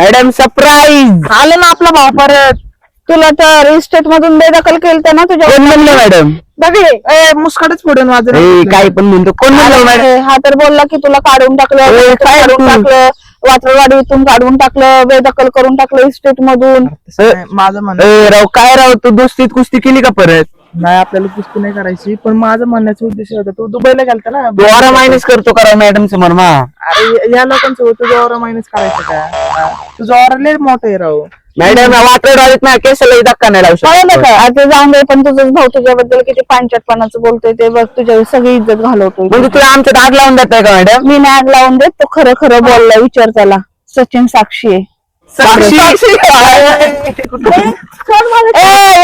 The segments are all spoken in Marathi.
मॅडम सरप्राईज आलं ना आपला भाव परत. तुला तर इस्टेट मधून बेदखल केलं ना तुझ्या. कोण म्हणलं मॅडम? बघे मुस्काटच फोडून वाजत. काय पण म्हणतो. कोण म्हणलं मॅडम? हा तर बोलला की तुला काढून टाकलं, काढून टाकलं, वाटरवाडीतून काढून टाकलं, बेदखल करून टाकलं इस्टेट मधून. माझं म्हणणं राव काय राव, तू दोस्तीत कुस्ती केली का परत? नाही, आपल्याला कुस्ती नाही करायची, पण माझं म्हणण्याचा उद्देश होता तू दुबईला गेलता ना. दोरा मायनस करतो करा मॅडम समोर मा. अरे या लोकांसोबत तुझ्या ओरा मायनस करायचं का? तुझा ओरा लय मोठं आहे राव. मॅडम वाटत ना केसाला धक्का नाही लावू कळलं शकत. का? आता जाऊन दे, पण तुझाच भाऊ तुझ्याबद्दल किती पांचटपणाचं बोलतोय ते बघ, तुझ्या सगळी इज्जत घालवतोय. म्हणजे तुला आमच्या दाग लावून देताय का मॅडम? मी नाग लावून देत, तो खरं खरं बोलला. विचार त्याला. सचिन साक्षी आहे. साक्षी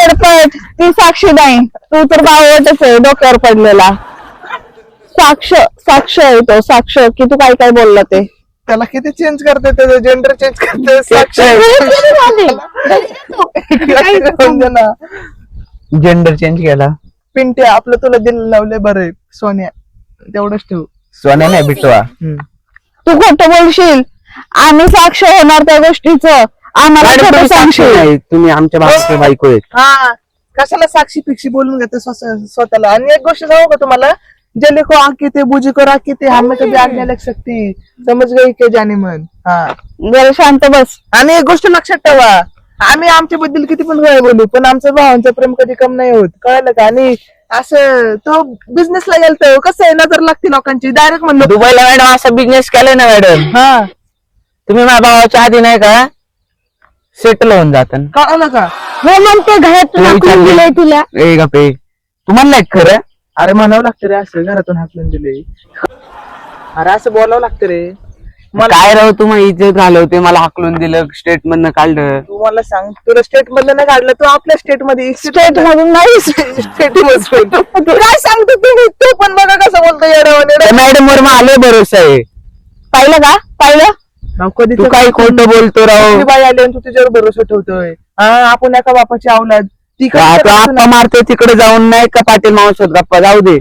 एडपट ती साक्षी नाही, तू तर बावटच आहे डोक्यावर पडलेला. साक्ष आहे तो, साक्ष की तू काय काय बोलला ते. त्याला किती चेंज करते, त्याचं जेंडर चेंज करते. जेंडर चेंज केला. पिंटे आपलं तुला दिल लावले बरं, सोन्या तेवढंच ठेवू. सोन्या नाही बिटवा. तू खोटं बोलशील, आम्ही साक्ष होणार त्या गोष्टीचं. आम्हाला मॅडम, खोटं तुम्ही साक्षी सांगशील. नाही, तुम्ही आमच्या बाबाची बायको आहेत. हा, कशाला साक्षी पिक्षी बोलून घेते स्वतःला. आणि एक गोष्ट सांगू का तुम्हाला, जले को आके ते बुझी को राखे ते हमें कभी आग नहीं लग सकती, समज गई के जाने मन. हा, जरा शांत बस. आणि एक गोष्ट लक्षात ठेवा, आम्ही आमच्या बद्दल किती पण काय बोलू, पण आमचं भावांचं प्रेम कधी कम नाही होत, कळलं का? आणि असं तो बिझनेसला गेलतो, कसं आहे, नजर लागते लोकांची. डायरेक्ट म्हणलो दुबईला मॅडम असा बिझनेस केलाय ना मॅडम. हा, तुम्ही माझ्या भावाच्या आधी नाही का सेटल होऊन जाता. कळलं का? हो मग ते घरातून हाकलून दिलंय तुला. ए गपे, तुम्हाला खरं अरे म्हणावं लागतं रे, असं घरातून हाकलून दिले. अरे असं बोलावं लागतं रे. काय राव, तुम्हाला इज्जत घालवते, मला हाकलून दिलं, स्टेट मधनं काढलं. तू मला सांग, तुला स्टेट मधलं नाही काढलं, तू आपल्या स्टेट मध्ये स्टेट मधून नाही. स्टेट काय सांगतो तुम्ही? तू पण बघा कसं बोलतो येड्यावानी. मॅडम वर मला भरोसा आहे. पाहिलं का? पाहिलं? कधी तू काय खोटं बोलतो राव. बाई आली आणि तू तिच्यावर भरोसा ठेवतोय. हा, आपण एका बापाची अवलाद. ती गप्पा मारते तिकडे जाऊन, नाही का पाटील मावसोत गप्पा जाऊ दे.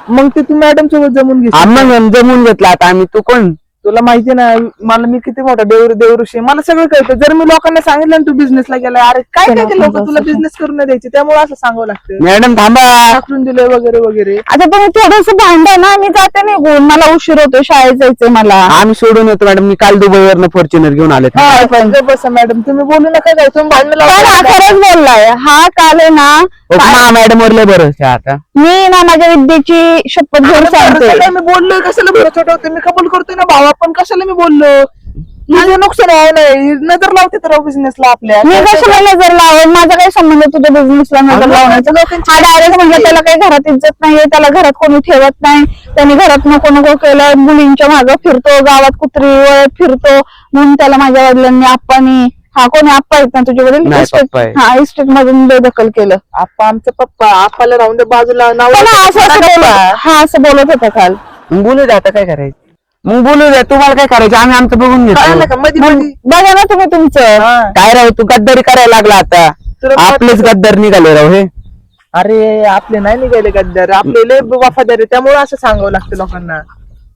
मग ते तू मॅडम सोबत जमून घे. आम्ही जमून घेतला आता आम्ही. तू कोण? तुला माहिती ना, मला मी किती मोठा देवऋषी, मला सगळं कळतं. जर मी लोकांना सांगितलं ना तू बिझनेसला गेलाय, अरे काय काय ते लोक तुला बिझनेस करून नाही द्यायचे, त्यामुळे असं सांगावं लागतं. मॅडम थांबा. हाकलून दिलंय वगैरे वगैरे. आता तुम्ही थोडस भांडा ना, मी जाते निघून, मला उशीर होतो, शाळेत जायचंय मला. आम्ही सोडून येतो मॅडम. मी काल दुबईवरनं फॉर्च्युनर घेऊन आले. हा, पण गप्प बसा मॅडम, तुम्ही बोलू नका काय, तुम्ही भांडण पण हा खरंच बोललाय. हा काल आहे ना, मॅडम वर लय भरोसा आहे आता. मी ना माझ्या विद्येची शपथ घेऊन सांगते. मी बोललोय, कशाला भरोसा ठेवते? मी कबूल करतोय ना भावा, पण कशाला मी बोललो? तुझं नुकसान आहे नाही, नजर लावते तर बिझनेसला आपल्या. मी कशाला नजर लावून, माझा काही संबंध तुझ्या बिझनेसला नजर लावण्याचा. हा डायरेक्ट म्हणजे त्याला काही घरात इज्जत नाहीये, त्याला घरात कोणी ठेवत नाही, त्यांनी घरात नको नको केलं, मुलींच्या मागं फिरतो, गावात कुत्री वळत फिरतो, म्हणून त्याला माझ्या वडिलांनी आप्पानी, हा कोणी आप्पा आहेत ना तुझ्या वडील, नाही, पप्पा आहे. हा इस्टेट मधून बेदखल केलं. आप्पा आमचा पप्पा, आप्पाला राहून दे बाजूला. नाव पण असं बोलत होता काल. मग बोलू द्या, आता काय करायचं? मग बोलू द्या, तुम्हाला काय करायचं, आम्ही आमचं बघून कळलं घेतो. का? मध्ये मध्ये बघा ना तुम्ही तुमचं. काय राव, तू गद्दारी करायला लागला आता. तुला आपलेच गद्दार निघाले राव हे. अरे आपले नाही निघाले गद्दार, आपले लय वफादार आहे, त्यामुळे असं सांगावं लागतं लोकांना.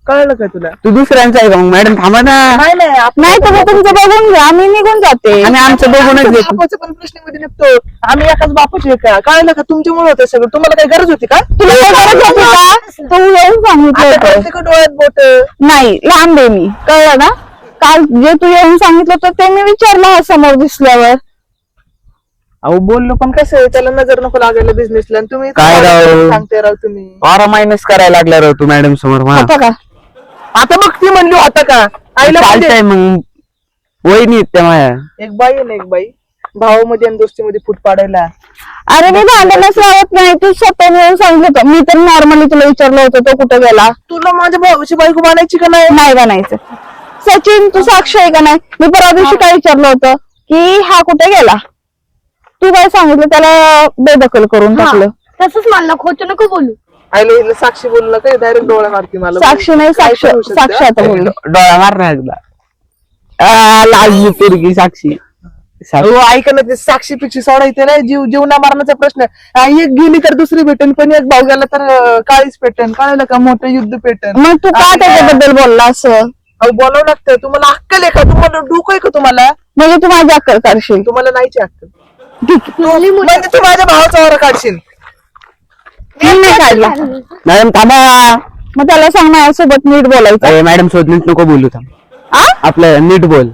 कळलं का तुला? तू दुसऱ्यांचा आहे का मग? मॅडम थांबा ना. नाही नाही तुम्ही तुमचं बघून घ्या, मी निघून जाते. आम्ही आमचं बघूनच घेतो. बापाचं पण प्रश्नामध्ये निघतो, आम्ही एकाच बापाचे का? कळलं का? तुमच्यामुळे होतं सगळं. तुम्हाला काही गरज होती का? तुला काय गरज होती का? तू येऊन सांगितलं आता होतं. प्रत्येक डोळ्यात बोट. नाही लांब आहे मी, कळलं ना? काल जे तू येऊन सांगितलं होतं ते मी विचारलं समोर दिसल्यावर. अहो बोललो, पण कसं आहे, त्याला नजर नको लागायला बिझनेसला. तुम्ही काय राव? सांगते राव तुम्ही. ऑरा मायनस करायला लागला राव तू मॅडम समोर. होता का? आता मग ती म्हणली होता का? आईला चालतंय मग. वहिनी आहेत त्या माया. एक बाई आहे ना, एक बाई भावामध्ये आणि दोस्तीमध्ये फूट पाडायला. अरे मी भांडणच लावत नाही, तू स्वतः येऊन सांगितलं होतं. मी तर नॉर्मली तुला विचारलं होतं तो कुठे गेला. तुला माझ्या भावाची बायको बनायची का नाही? नाही बनायचं. सचिन तू साक्ष आहे का नाही? मी परवा दिवशी काय विचारलं होतं की हा कुठे गेला, तू काय सांगितलं? त्याला बेदखल करून टाकलं. तसंच मला खोटं नको बोलू. आईला हिला साक्षी बोललं काय, डायरेक्ट डोळा मारते मला. साक्षी नाही, साक्ष साक्ष आता बोललो. डोळा मारणार तुला. लाजली पोरगी साक्षी. हो ऐका ना, ते साक्षी पिक्षी सोडायचं नाही, जीवना मारण्याचा प्रश्न. एक गेली तर दुसरी भेटेन, पण एक भाऊ गेला तर काळीच पेटन. कळलं का? मोठं युद्ध पेटन. मग तू का त्याच्याबद्दल बोलला असं? अहो बोलावं लागतं. तुम्हाला अक्कल आहे का? तुम्हाला डोकं आहे का तुम्हाला? म्हणजे तू माझी अक्कल काढशील. तुम्हाला नाहीची अक्कल. ठीक आहे. म्हणजे तू माझ्या भावाचा वारा काढशील. मी नाही काढला. मॅडम थांबा. मग त्याला सांग माझ्यासोबत नीट बोलायचं. मॅडम सोबत नीट नको बोलू थांब. आ? आपलं नीट बोल.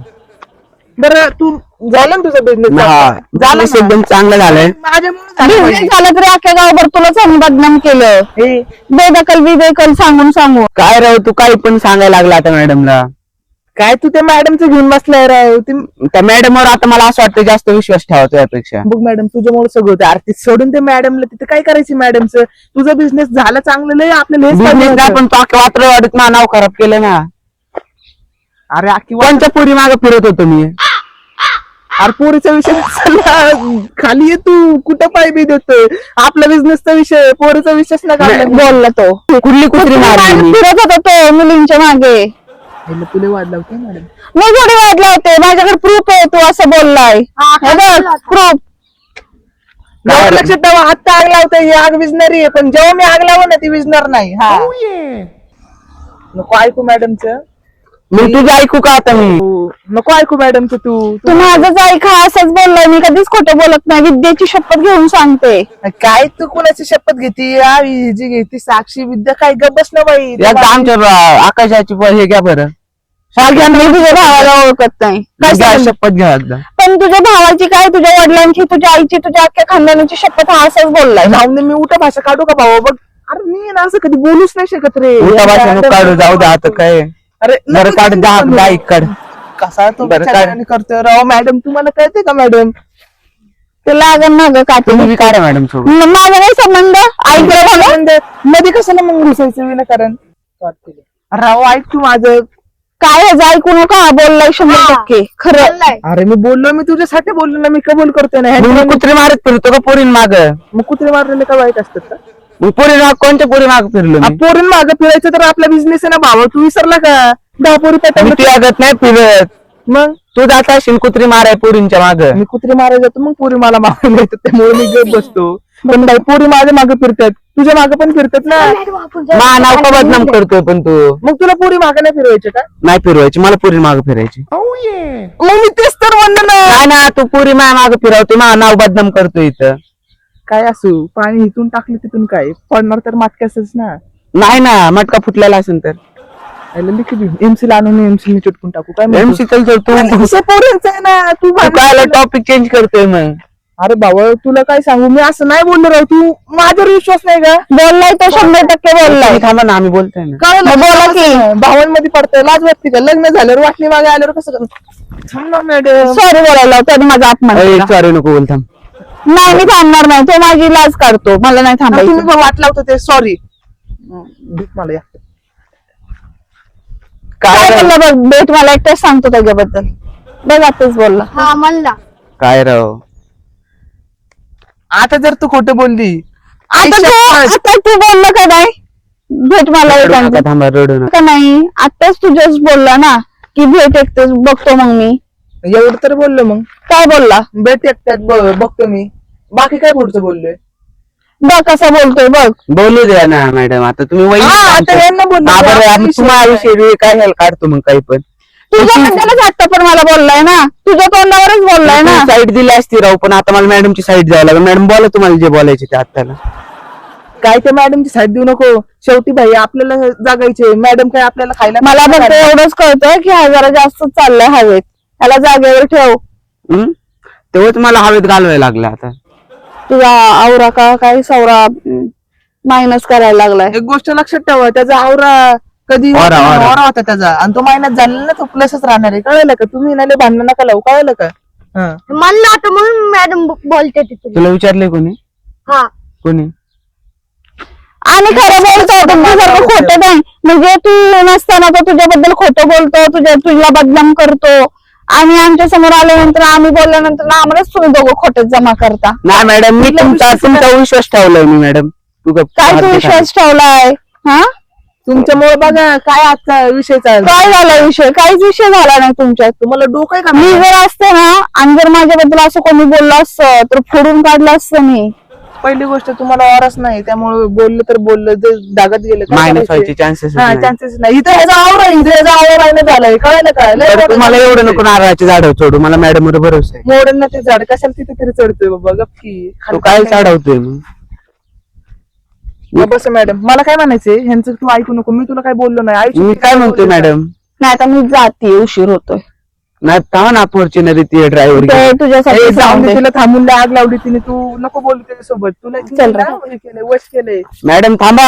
बरं तू झालं ना तुझा बिझनेस? हा business एकदम चांगलं झालंय. बिझनेस झाला तरी अख्ख्या गावभर तुलाच आम्ही बदनाम केलं. बेदखल बिदखल सांगून सांगू. काय राव तू काही पण सांगायला लागला आता मॅडमला. काय तू त्या मॅडमचं घेऊन बसलाय राव. त्या मॅडमवर आता मला असं वाटतं जास्त विश्वास ठेवा यापेक्षा. बघ मॅडम तुझ्यामुळे सगळं होतं. आरती सोडून ते मॅडमला तिथे काय करायची मॅडमचं? तुझा बिझनेस झाला चांगलं लय आपल्याला हेच पाहिजे बिझनेस होतं. पण तू अख्खं वात्र वाढत ना नाव खराब केलं ना. अरे आखी कोणच्या पुरी मागे फिरत होतो मी. अरे पोरीचा विषय नसला. खाली ये तू कुठं पाय बी देतोय. आपला बिझनेसचा विषय पोरीचा विषयच ना काढला. बोलला तो. कुठली कुत्री मारली मी? फिरत होता तो मुलींच्या मागे. तुला वाढला होता मॅडम. मी थोडी वाटले होते. माझ्याकडे प्रूफ आहे तू असं बोललाय. प्रूफ. लक्षात ठेवा. आत्ता आग लावतोय ही आग विजणारी आहे. पण जेव्हा मी आग लावू ना ती विजणार नाही. हा नको ऐकू मॅडमचं. मी तुझं ऐकू का आता मी? नको ऐकू मॅडमचं तू. तू माझंच ऐका असंच बोललाय. मी कधीच खोटं बोलत नाही. विद्येची शपथ घेऊन सांगते. काय तू कुणाची शपथ घेती? ही जी घेती साक्षी विद्या काय गप्पच ना बाई. एकदा आमच्या आकाशाची हे घ्या बरं. मी तुझ्या भावाला ओळखत नाही. घ्या, शपथ घ्या एकदा. पण तुझ्या भावाची काय, तुझ्या वडिलांची, तुझ्या आईची, तुझ्या अख्ख्या खानदानाची शपथ हा असंच बोललाय. भाऊने मी उठा भाषा काढू का भाऊ? बघ अरे मी ना असं कधी बोलूच नाही शकत रे. उलटा भाषा नको काढू. जाऊ दे आता काय. अरे बरं काढ दहा काढ. कसा तो बरं, विचाराने करतोय राव. मॅडम तुम्हाला कळते का मॅडम? ते लागन ना ग काटे. तुम्ही बी काढा मॅडम सोबत. माझा काही संबंध ऐकलं मध्ये कशाला मग घुसायचं विनाकारण? राव ऐक तू माझं. काय ह्याचं ऐकू नका. बोललाय 100% खरं. बोललाय. अरे मी बोललो. मी तुझ्यासाठी बोललो ना. मी कबूल करतोय ना. मग कुत्री मारत फिरतो का पोरीन माग? मग कुत्रे मारलेले का वाईट असतात का? मग पोरी माग कोणत्या पोरी माग फिरलो मी? पोरीन मागं फिरायचं तर आपला बिझनेस आहे ना भावा. तू विसरला का? 10 पोरी मी पेटवलं. तुझ्या आगत नाही फिरत. मग तू जात असेल कुत्री माराय पोरींच्या माग. मी कुत्रे मारायला जातो मग पोरी मला मागायला येतात. त्यामुळे मी गप बसतो. पण बाई पोरी माझ्या मागे फिरतात. तुझ्या मागे पण फिरतात ना. मा नाव का बदनाम करतोय पण तू? मग तुला पोरी मागे नाही फिरवायचे का? नाही फिरवायची मला पोरी माग फिरायची. मग मी तेच तर म्हणलं ना. नाही ना तू पोरी माझ्या माग फिरवते. मा नाव बदनाम करतोय इथं. काय असू पाणी इथून टाकलं तिथून काय पडणार तर माटक्यासच ना. नाही ना मटका फुटलेला असेल तर एमसी ला आणून एमसी चिटकून टाकू काय? एमसी चल तर तू पोरांचं आहे ना. तू काय टॉपिक चेंज करतोय मग? अरे भावा तुला काय सांगू मी असं नाही बोललो राव. तू माझ्यावर विश्वास नाही का? बोललाय तो 100% बोललाय. तुम्ही थांबा ना आम्ही बोलतोय ना. काय बोला की. भावांमध्ये पडतंय लाज वाटते का? लग्न झाल्यावर वाटणी मागे आल्यावर कसं कर? मॅडम सॉरी बोलायला त्याने माझा अपमान केला. सॉरी नको बोल थांब. नाही मी थांबणार नाही. तो माझी लाज काढतो. मला नाही थांबायचं. तुम्ही वाट लावतो ते. सॉरी मला या. काय बोलला बघ. भेट मला एकटाच सांगतो त्याच्याबद्दल. बघ आताच बोलला. हा म्हणला. काय राव आता जर तू खोटं बोलली आता तू बोलला का नाही? भेट मला रडू एक नका, थांबा रडू नका. का नाही? आताच तू जस्ट बोलला ना की भेट एकटेच बघतो. मग मी एवढं तर बोललो. मग काय बोलला? भेट एकट्यात बघतो मी. बाकी काय पुढचं बोललोय? बघ कसा बोलतोय बघ. बोलू द्या ना मॅडम. आता तुम्ही वहिनी हा, आता आमच्या. यांना बोललो. हा, बरं, आता तुम्हाला विषयी काय घ्यायला काढतो मग काही पण. तुझ्याबद्दलच आता पण मला बोललाय ना. तुझ्या तोंडावरच बोललाय ना. साईड दिली असती राव. पण आता मला मॅडमची साईड द्यावं लागेल. मॅडम बोला तुम्हाला जे बोलायचे ते आत्ताला. काय त्या मॅडमची साईड देऊ नको. शेवटी भाई आपल्याला जागायचे. मॅडम काय आपल्याला खायला मला फक्त एवढंच कळतंय की हा जरा जास्त चाललाय हवेत. त्याला जागेवर ठेव. तेव्हाच मला हवेत घालवायला लागलं आता. तुझा आवरा का काय सवरा मायनस करायला लागलाय. एक गोष्ट लक्षात ठेवा. त्याचा आवरा कधी ओरा होता त्याचा. आणि तो महिन्यात झालेला ना तो प्लसच राहणार आहे. कळलं का? तुम्ही नाले भांडण नका लावू. कळलं का? म्हणलं आता म्हणून मॅडम बोलते तिथून. तुला विचारलंय कोणी? हा कोणी? आणि खरं बोलतो तुमच्यासारखं खोटं नाही. म्हणजे तू नसताना तो तुझ्याबद्दल खोटं बोलतो. तुझ्या बदनाम करतो. आणि आमच्या समोर आल्यानंतर आम्ही बोलल्यानंतर आम्हालाच तुम्ही दोघं खोटं जमा करता. नाही मॅडम मी तुमचा विश्वास ठेवलाय मी मॅडम. काय तू विश्वास ठेवलाय? हा तुमच्यामुळे बघा काय आजचा विषय चालला. काय झाला विषय? काहीच विषय झाला नाही तुमच्यात. तुम्हाला डोकं आहे का? मी जर असते ना आणि जर माझ्याबद्दल असं कोणी बोललं असतं तर फोडून काढलं असतं मी. पहिली गोष्ट तुम्हाला वारस नाही, त्यामुळे बोललं तर बोललं, जर दागत गेलं काय मायनस करायचं? व्हायचे चान्सेस हा चान्सेस नाही. इथं ह्याचा आवड आहे, इथं ह्याचा आवड आहे ना झालाय, कळायला काय लय मोठं तुम्हाला झालंय. एवढं नको नारळाचे झाड सोडू, मला मॅडम वर भरोसा आहे. मोडन ना ते झाड कशाला तिथे तरी चढतोय बाबा, गप्पी तू काय चढवतोय मग? बस मॅडम, मला काय म्हणायचंय ह्यांचं तू ऐकू नको, मी तुला काय बोललो नाही. आयुष्य मी काय म्हणतोय मॅडम, नाही आता मी जाते, उशीर होतोय. नाही थांबा ना, फॉर्च्युनर ती ड्रायव्हर ते तुझ्यासाठी जाऊन सांगते. दे, तिला थांबून आग लावली तिने, तू नको बोलू त्याच्यासोबत. तुला चल रे. हे केलंय, वश केलंय. मॅडम थांबा,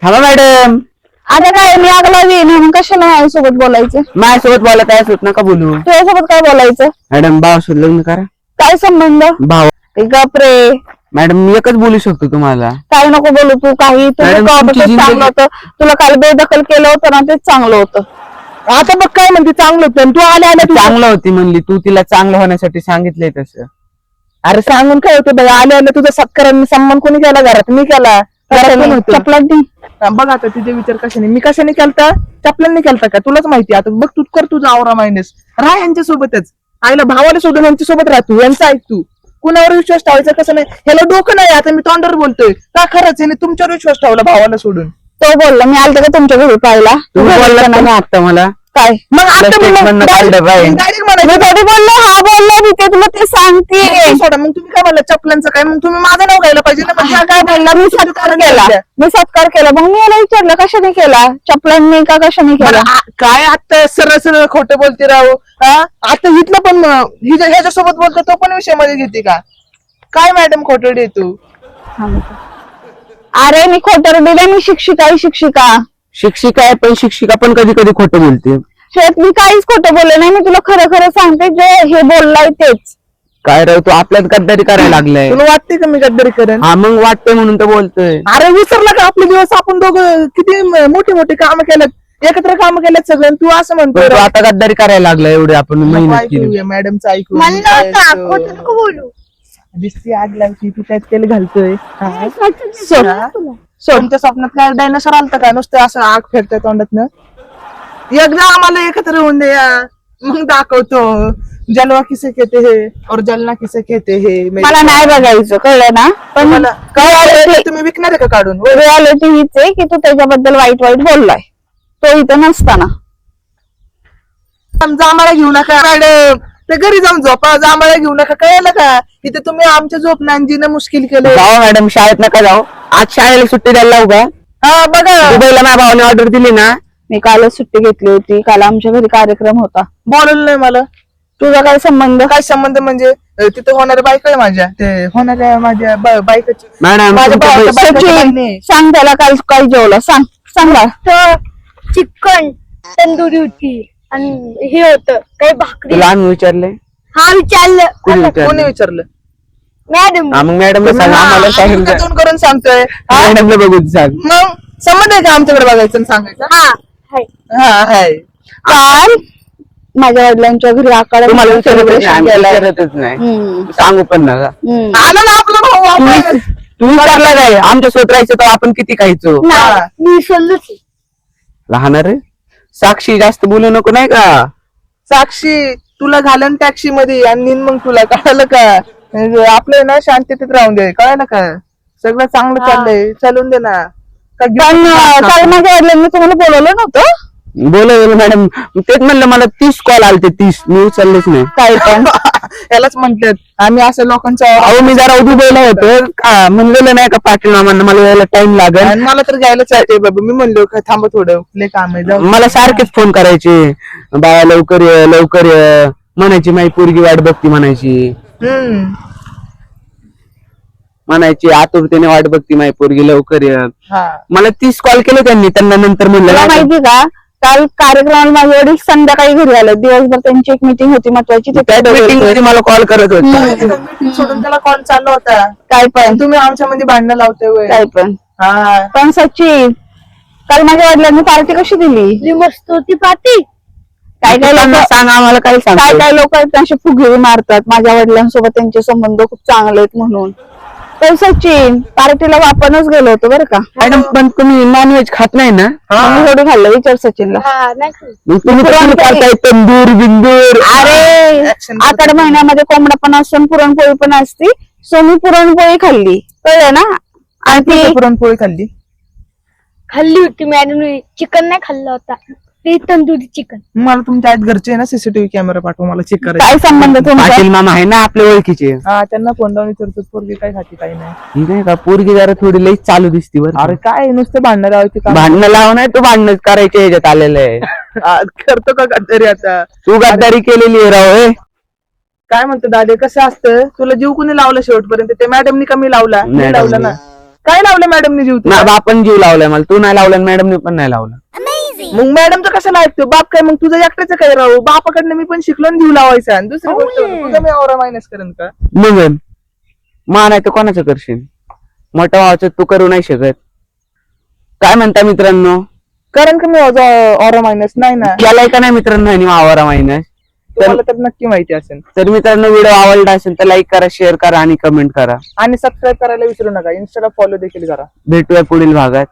थांबा मॅडम. आता काय मी आग लावी ना, मग कशाला माझ्यासोबत बोलायचं? माझ्यासोबत बोला, काय होत नका बोलू. तुझ्यासोबत काय बोलायचं? मॅडम भावासोबत लग्न करा. काय संबंध? भाव ते गप रे, मॅडम मी एकच बोलू शकतो तुम्हाला. काही नको बोलू तू, काही तुझं मॅडम, काम तुमची चांगलं जिंदगी- होतं. तुला काल बेदखल केलं होतं ना, तेच चांगलं होतं. आता बघ काय म्हणते, चांगलं होतं आणि तू आल्या आल्या तू चांगलं होती म्हणली, तू तिला चांगलं होण्यासाठी सांगितलंय तसं. अरे सांगून काय होतं बघ, आल्या आल्या तुझा सत्काराने सन्मान कोणी केला घरात? मी केला. घरात कोण होतं? चपलात दे. बघ आता तुझे विचार कशाने, मी कशाने केलता? चपलांनी केलता का? तुलाच माहिती. आता बघ तू कर तुझा आवरा मायनस, राह यांच्या सोबतच. आईला भावाला सोडून यांच्या सोबत राहतो, यांचं ऐक तू. कुणावर विश्वास ठेवायचा कसं नाही, ह्याला डोकं नाही. आता मी तोंडावर बोलतोय का, खरंच याने तुमच्यावर विश्वास ठेवला भावाला सोडून. तो बोलला, मी आलते का तुमच्या घरी पाहिला? तुम्ही बोलला ना आता मला. काय मग आता Statement मधनं काढलं बाहेर. डायरेक्ट मी म्हणायचं कधी बोललो? हा बोलला, मी ते तुला ते सांगते. सोडा. मग तुम्ही काय म्हणलं चपलांचं काय? मग तुम्ही माझं नाव घ्यायला पाहिजे ना. म्हणजे हा काय बोलला, मी सत्कार केला. मी सत्कार केला. मग मी याला विचारलं कशाने केला, चपलांनी का कशाने केला? बरं, काय आता सरळ सरळ खोटं बोलते राव. हा आता इथलं पण ह्याच्यासोबत बोलतो तो पण विषय मध्ये घेते का? काय मॅडम खोटं तू? अरे मी खोटं दिले, मी शिक्षिका आहे, शिक्षिका. शिक्षिका आहे, पण शिक्षिका पण कधी कधी खोटं बोलते. शेत मी काहीच खोटं बोलले नाही, मी तुला खरं खरं सांगते, जे हे बोललाय तेच. काय राव, तू आपल्यात गद्दारी करायला लागलाय. तुला वाटते का मी गद्दारी करेन? हा मग वाटतंय म्हणून तर बोलतोय. अरे विसरला का आपले दिवस? आपण दोघं किती मोठी मोठी कामं केल्यात, एकत्र कामं केल्यात सगळं. तू असं पण म्हणतोय तू आता गद्दारी करायला लागलाय, एवढे आपण मेहनत केली. ऐकूया मॅडमचं ऐकू. म्हणलं होतं खोटं नको बोलू. दिसती आग लावती, तू त्यात तेल घालतोय. हा? सोड. तुमच्या स्वप्नात काय डायनासोर आलता का? नुसतं असं आग फेरतोय तोंडात ना. एकदा आम्हाला एकत्र होऊन दे, मग दाखवतो जलवा किसे कहते हे और जलना किसे कहते हे. मला नाही बघायचं, कळलं ना? पण मला काय तुम्ही विकणार आहे का काढून? रियालिटी हीच आहे की तू त्याच्याबद्दल वाईट वाईट बोललाय, तो इथं नसताना. जांभळा घेऊ नका मॅडम, ते घरी जाऊन झोपा. जांभळा घेऊ नका, कळलं का? इथे तुम्ही आमच्या झोपण्यानं मुश्किल केलं. जाऊ मॅडम, शाळेत नका जाऊ. आज शाळेला सुट्टी द्यायला लावू का? हा बघा, दुबईला माझ्या भावाने ऑर्डर दिली ना. मी कालच सुट्टी घेतली होती, काल आमच्या घरी कार्यक्रम होता. बोलवलं नाही मला. तुझा काय संबंध? काय संबंध म्हणजे? तिथे होणारे बायका आहे माझ्या, ते होणाऱ्या माझ्या बायकाची. मॅडम माझ्या तुमच्या भावाच्या पैसे- बायकाची सचिन, बहीण आहे. सांग त्याला काल काय जेवला, सांग सांगा. तर चिकन तंदुरी होती आणि हे होतं काय भाकरी. तुला आम्ही विचारले, हा विचारलं कोणी कोणी विचारलं? विचारलं? मॅडम. हा, मग मॅडमला सांग, आम्हाला सांगेल का? तोंड करून सांगतोय. हा? मॅडमला बघून सांग. मग संबंध आहे का आमच्याकडे बघायचं आणि सांगायचं? हा हाय. हा हाय. काल माझ्या वडिलांच्या घरी आकाड तुम्हाला विचारतच नाही, आम्ही विचारतच नाही, सांगू पण नका. आला ना आपला भाऊ आपण. तू विचारला काय? आमच्या सोबत राहायचं तर आपण किती खायचो. हा. मी विसरलोच. लहान रे, साक्षी जास्त बोलू नको नाही का? साक्षी तुला घालन टॅक्सी मध्ये आणि नेईन मग तुला, कळालं का? आपलं ना शांततेत राहून दे, कळालं का? सगळं चांगलं चाललंय, चालून दे ना. का पण काल माझ्या वडिलांनी तुम्हाला बोलवलं नव्हतं? बोलवलं मॅडम, तेच म्हणलं, मला 30 कॉल आलते, 30 मी उचललेच नाही. काय पण यालाच म्हणतात आम्ही असं लोकांच्या. अहो मी जरा दुबईला होतो, म्हणलेलं नाही का पाटील मामांना मला यायला टाइम लागेल. आणि मला तर घ्यायला चालते बाबा. मी म्हणलो काय थांबा थोडं, लय काम आहे, जाऊ. मला सारखेच फोन करायचे, बाळा लवकर ये लवकर ये म्हणायची, माझी पोरगी वाट बघती म्हणायची, आतुरतेने वाट बघती माझी पोरगी लवकर ये. हा. मला 30 कॉल केले त्यांनी, त्यांना नंतर तुला म्हणलं माहिती का, काल कार्यक्रमाला माझे वडील संध्याकाळी घरी आले, दिवसभर त्यांची एक मीटिंग होती महत्वाची, मीटिंग मध्ये मला कॉल करत होते. मीटिंग सोडून त्याला कॉल चालला होता. काय पण तुम्ही आमच्या मध्ये भांडणं लावते होय. काय पण. हा. पण सचिन, काल माझ्या वडिलांनी पार्टी कशी दिली? जी मस्त होती पार्टी. काय काय त्यांना लोक सांग, आम्हाला काय काय सांग. काय लोक आहेत त्यांचे फुगे मारतात, माझ्या वडिलांसोबत त्यांचे संबंध खूप चांगले आहेत म्हणून. पण सचिन, पार्टीला आपणच गेलो होतो बरं का. मॅडम पण तुम्ही नॉनव्हेज खात नाही ना? आम्ही थोडी खाल्लं, विचार सचिनला. हा नाही खाल्ली. मग तुम्ही कसं करताय तंदूर बिंदूर? अरे Action आखाड महिन्यामध्ये कोंबडा पण असतो आणि पुरणपोळी पण असती. सो मी पुरणपोळी खाल्ली कळलं ना. आणि ती पुरणपोळी खाल्ली. खाल्ली होती मॅडम, चिकन नाही खाल्ला होता, ते तंदुरी चिकन. मला तुमच्या आहेत घरचे ना सीसीटीव्ही कॅमेरा पाठव, मला चेक करायचं. काय संबंध तुमचा? पाटील मामा आहे ना आपल्या ओळखीचे. हा, त्यांना फोन लावून विचारतो पोरगी काय खाती काही नाही. ठीक आहे का, पोरगी जरा थोडी लई चालू दिसती बरं. अरे काय नुसतं भांडणं लावायची का? भांडणं लावून आहे, तू भांडण करायचे ह्याच्यात आलेलं आहे. करतो का तरी आता? तू गद्दारी केलेली आहे राव. हे काय म्हणतो दादे, कसं असतं, तुला जीव कुणी लावला शेवटपर्यंत? ते मॅडमनी कमी लावला? मी मॅडमनी. लावला ना. काय लावलं मॅडमनी जीव तुला? ना बापन जीव लावलाय मला, तू नाही लावला, मॅडमने पण नाही लावला. मग मॅडमचं कशाला ऐकतो? बाप काय मग तुझं एकट्याचं काय राहू? बापाकडनं मी पण शिकलो ना जीव लावायचा. आणि दुसरी गोष्ट, तुझा मी आवरा मायनस करेन का? मग मा नाही तर कोणाचं करशील? मोठा भावाचं तू करू नाही शकत. काय म्हणता मित्रांनो, कारण का मी ऑरा मायनस नाही ना? केलाय का नाही मित्रांनो आणि आवारा मायनस? तुम्हाला तर नक्की माहिती असेल. तर मित्रांनो, व्हिडिओ आवडला असेल तर लाईक करा, शेअर करा आणि कमेंट करा. आणि सबस्क्राईब करायला विसरू नका. इन्स्टाला फॉलो देखील करा. भेटूया पुढील भागात.